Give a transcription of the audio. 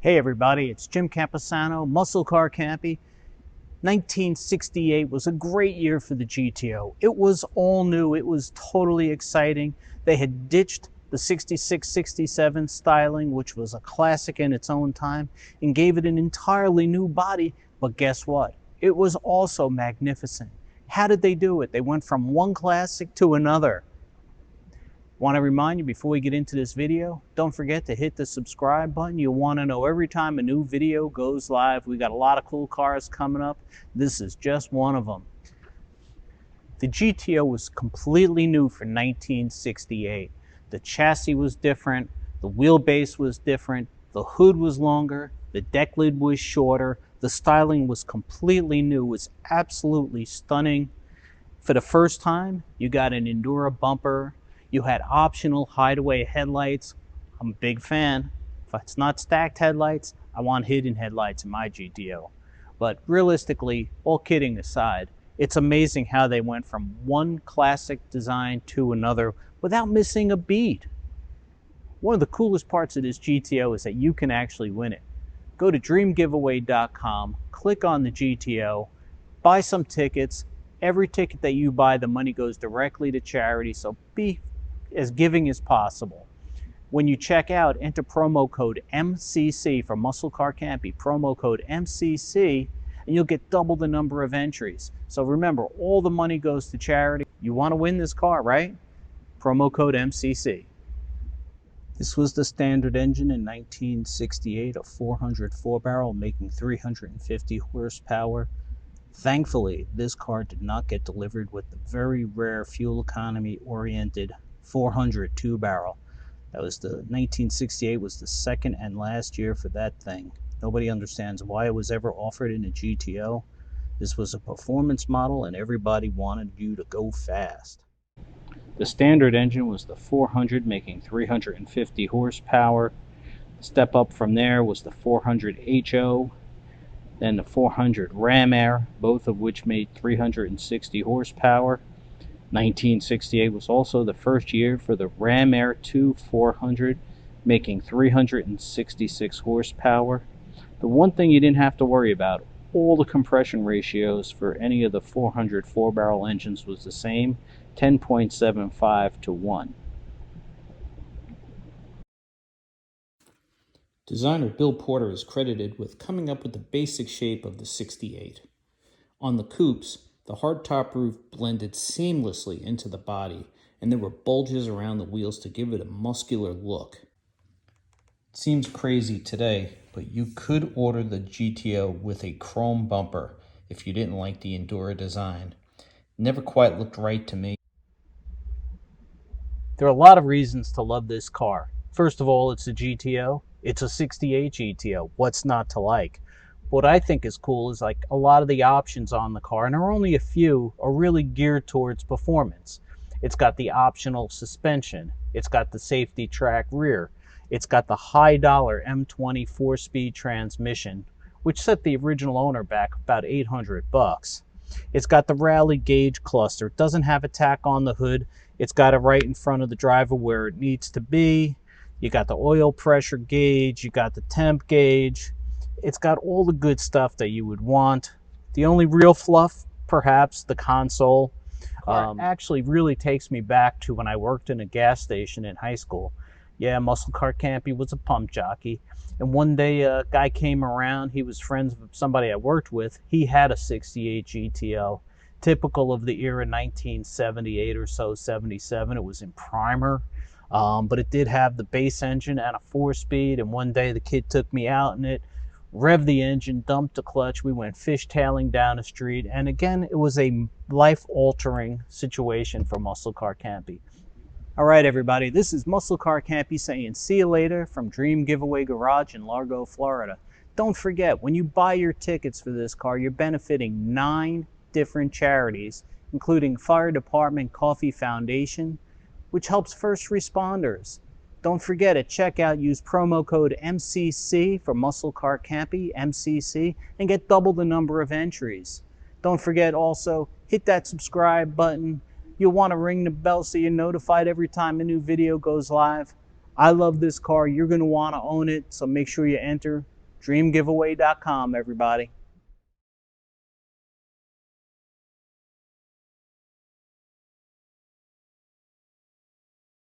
Hey everybody, it's Jim Camposano, Muscle Car Campy. 1968 was a great year for the GTO. It was all new, it was totally exciting. They had ditched the 66-67 styling, which was a classic in its own time, and gave it an entirely new body. But guess what? It was also magnificent. How did they do it? They went from one classic to another. Want to remind you before we get into this video, don't forget to hit the subscribe button. You'll want to know every time a new video goes live. We got a lot of cool cars coming up. This is just one of them. The GTO was completely new for 1968. The chassis was different, the wheelbase was different, the hood was longer, the deck lid was shorter, the styling was completely new. It was absolutely stunning. For the first time, you got an Endura bumper. You had optional hideaway headlights. I'm a big fan. If it's not stacked headlights, I want hidden headlights in my GTO. But realistically, all kidding aside, it's amazing how they went from one classic design to another without missing a beat. One of the coolest parts of this GTO is that you can actually win it. Go to dreamgiveaway.com, click on the GTO, buy some tickets. Every ticket that you buy, the money goes directly to charity, so be as giving as possible. When you check out, enter promo code MCC for Muscle Car Campy, promo code MCC, and you'll get double the number of entries. So remember, all the money goes to charity. You want to win this car, right? Promo code MCC. This was the standard engine in 1968, a 404 barrel making 350 horsepower. Thankfully, this car did not get delivered with the very rare fuel economy oriented 402 barrel. That was the 1968 was the second and last year for that thing. Nobody understands why it was ever offered in a GTO. This was a performance model and everybody wanted you to go fast. The standard engine was the 400 making 350 horsepower. The step up from there was the 400 HO, then the 400 Ram Air, both of which made 360 horsepower. 1968 was also the first year for the Ram Air 2 400, making 366 horsepower. The one thing you didn't have to worry about, all the compression ratios for any of the 400 4-barrel engines was the same, 10.75 to 1. Designer Bill Porter is credited with coming up with the basic shape of the 68. On the coupes, the hardtop roof blended seamlessly into the body, and there were bulges around the wheels to give it a muscular look. It seems crazy today, but you could order the GTO with a chrome bumper if you didn't like the Endura design. It never quite looked right to me. There are a lot of reasons to love this car. First of all, it's a GTO. It's a 68 GTO. What's not to like? What I think is cool is like a lot of the options on the car, and there are only a few, are really geared towards performance. It's got the optional suspension. It's got the safety track rear. It's got the high dollar M20 4-speed transmission, which set the original owner back about $800. It's got the rally gauge cluster. It doesn't have a tack on the hood. It's got it right in front of the driver where it needs to be. You got the oil pressure gauge. You got the temp gauge. It's got all the good stuff that you would want. The only real fluff, perhaps, the console. Actually really takes me back to when I worked in a gas station in high school. Yeah, Muscle Car Campy was a pump jockey. And one day a guy came around. He was friends with somebody I worked with. He had a 68 GTO, typical of the era 1978 or so, 77. It was in primer. But it did have the base engine and a 4-speed. And one day the kid took me out in it, revved the engine, dumped the clutch. We went fishtailing down the street. And again, it was a life-altering situation for Muscle Car Campy. All right, everybody, this is Muscle Car Campy saying see you later from Dream Giveaway Garage in Largo, Florida. Don't forget, when you buy your tickets for this car, you're benefiting 9 different charities, including Fire Department Coffee Foundation, which helps first responders. Don't forget, at checkout, use promo code MCC for Muscle Car Campy, MCC, and get double the number of entries. Don't forget also, hit that subscribe button. You'll want to ring the bell so you're notified every time a new video goes live. I love this car. You're going to want to own it, so make sure you enter dreamgiveaway.com, everybody.